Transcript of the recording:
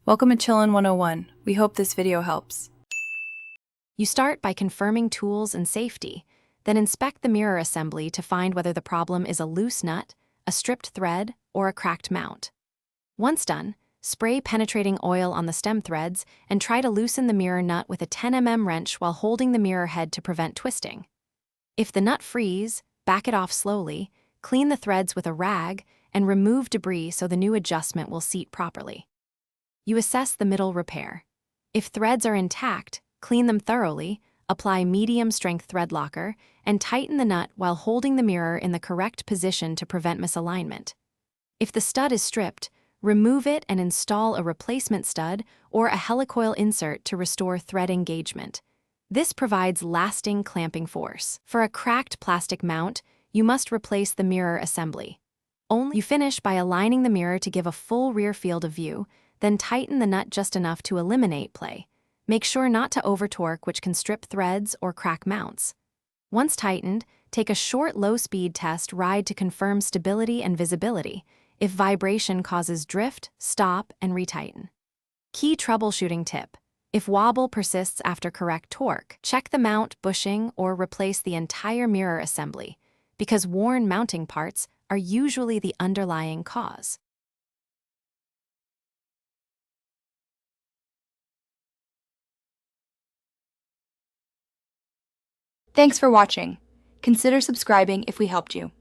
Welcome to Chillin' 101. We hope this video helps. You start by confirming tools and safety, then inspect the mirror assembly to find whether the problem is a loose nut, a stripped thread, or a cracked mount. Once done, spray penetrating oil on the stem threads and try to loosen the mirror nut with a 10 mm wrench while holding the mirror head to prevent twisting. If the nut frees, back it off slowly, clean the threads with a rag, and remove debris so the new adjustment will seat properly. You assess the middle repair. If threads are intact, clean them thoroughly, apply medium-strength thread locker, and tighten the nut while holding the mirror in the correct position to prevent misalignment. If the stud is stripped, remove it and install a replacement stud or a helicoil insert to restore thread engagement. This provides lasting clamping force. For a cracked plastic mount, you must replace the mirror assembly. You finish by aligning the mirror to give a full rear field of view, then tighten the nut just enough to eliminate play. Make sure not to over-torque, which can strip threads or crack mounts. Once tightened, take a short low-speed test ride to confirm stability and visibility. If vibration causes drift, stop and retighten. Key troubleshooting tip: if wobble persists after correct torque, check the mount, bushing, or replace the entire mirror assembly, because worn mounting parts are usually the underlying cause. Thanks for watching. Consider subscribing if we helped you.